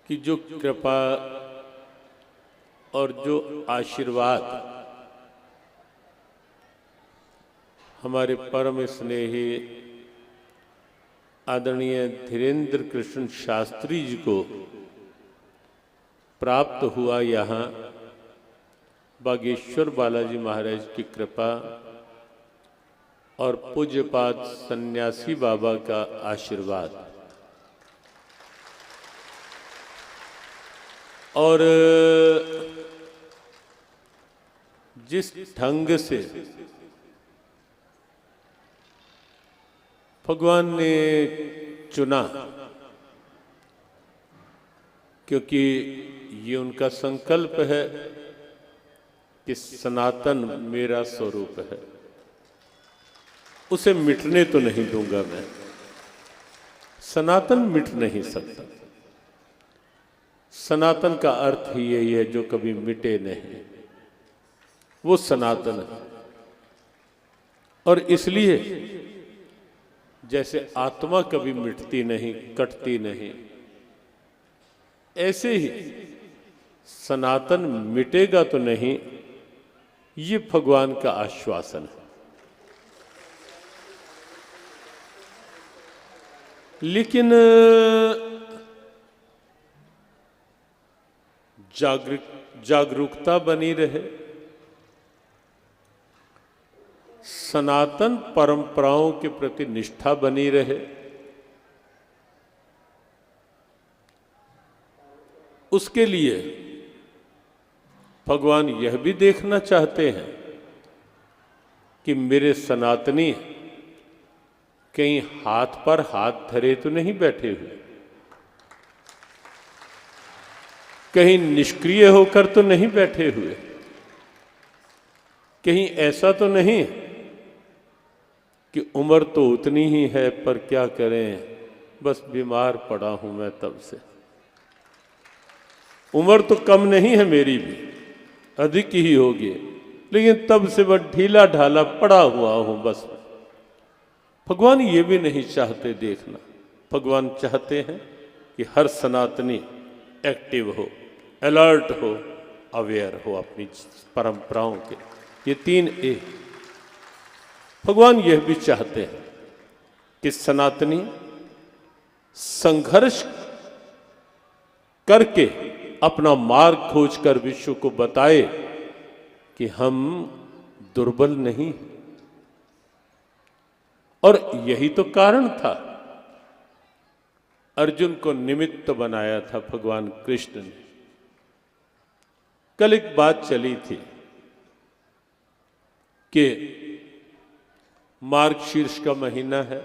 कि जो कृपा और जो आशीर्वाद हमारे परम स्नेही आदरणीय धीरेन्द्र कृष्ण शास्त्री जी को प्राप्त हुआ, यहाँ बागेश्वर बालाजी महाराज की कृपा और पूज्यपाद सन्यासी बाबा का आशीर्वाद, और जिस ढंग से भगवान ने चुना, क्योंकि ये उनका संकल्प है कि सनातन मेरा स्वरूप है, उसे मिटने तो नहीं दूंगा मैं। सनातन मिट नहीं सकता। सनातन का अर्थ ही यही है जो कभी मिटे नहीं, वो सनातन है। और इसलिए जैसे आत्मा कभी मिटती नहीं, कटती नहीं, ऐसे ही सनातन मिटेगा तो नहीं, ये भगवान का आश्वासन है। लेकिन जागरूकता बनी रहे, सनातन परंपराओं के प्रति निष्ठा बनी रहे, उसके लिए भगवान यह भी देखना चाहते हैं कि मेरे सनातनी कहीं हाथ पर हाथ धरे तो नहीं बैठे हुए, कहीं निष्क्रिय होकर तो नहीं बैठे हुए, कहीं ऐसा तो नहीं कि उम्र तो उतनी ही है पर क्या करें, बस बीमार पड़ा हूं मैं तब से। उम्र तो कम नहीं है मेरी भी, अधिक ही होगी, लेकिन तब से वह ढीला ढाला पड़ा हुआ हूं बस। भगवान ये भी नहीं चाहते देखना। भगवान चाहते हैं कि हर सनातनी एक्टिव हो, अलर्ट हो, अवेयर हो अपनी परंपराओं के। ये 3A भगवान यह भी चाहते हैं कि सनातनी संघर्ष करके अपना मार्ग खोजकर विश्व को बताए कि हम दुर्बल नहीं। और यही तो कारण था, अर्जुन को निमित्त बनाया था भगवान कृष्ण ने। कल एक बात चली थी कि मार्गशीर्ष का महीना है,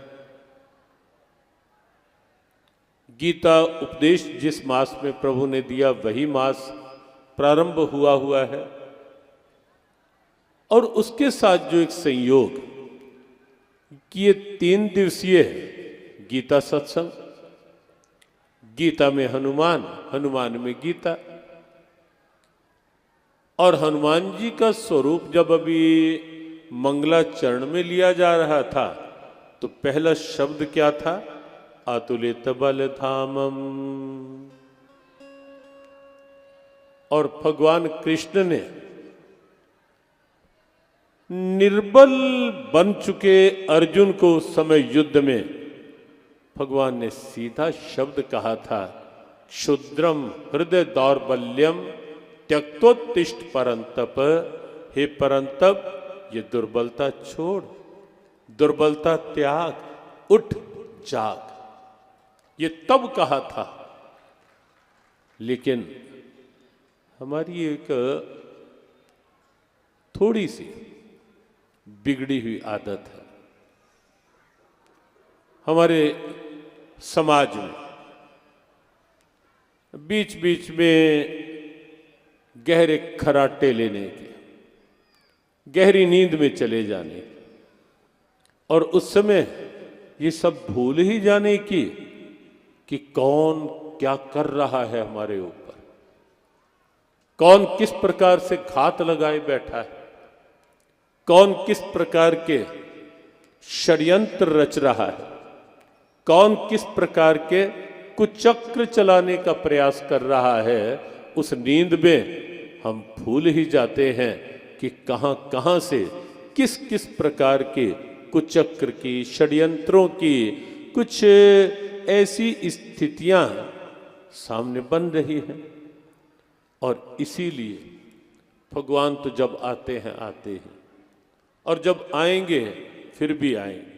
गीता उपदेश जिस मास में प्रभु ने दिया वही मास प्रारंभ हुआ है, और उसके साथ जो एक संयोग कि ये 3 दिवसीय है गीता सत्संग, गीता में हनुमान, हनुमान में गीता। और हनुमान जी का स्वरूप जब अभी मंगलाचरण में लिया जा रहा था तो पहला शब्द क्या था? अतुलित बल धामम। और भगवान कृष्ण ने निर्बल बन चुके अर्जुन को उस समय युद्ध में भगवान ने सीधा शब्द कहा था, क्षुद्रम हृदय दौर्बल्यम त्यक्तोत्तिष्ठ परंतप। हे परंतप, ये दुर्बलता छोड़, दुर्बलता त्याग, उठ जाग। ये तब कहा था। लेकिन हमारी एक थोड़ी सी बिगड़ी हुई आदत है हमारे समाज में, बीच बीच में गहरे खराटे लेने के, गहरी नींद में चले जाने के, और उस समय ये सब भूल ही जाने की कि कौन क्या कर रहा है हमारे ऊपर, कौन किस प्रकार से घात लगाए बैठा है, कौन किस प्रकार के षड्यंत्र रच रहा है, कौन किस प्रकार के कुचक्र चलाने का प्रयास कर रहा है, उस नींद में हम भूल ही जाते हैं कि कहाँ कहाँ से किस किस प्रकार के कुचक्र की, षड्यंत्रों की कुछ ऐसी स्थितियां सामने बन रही हैं। और इसीलिए भगवान तो जब आते हैं, और जब आएंगे फिर भी आएंगे।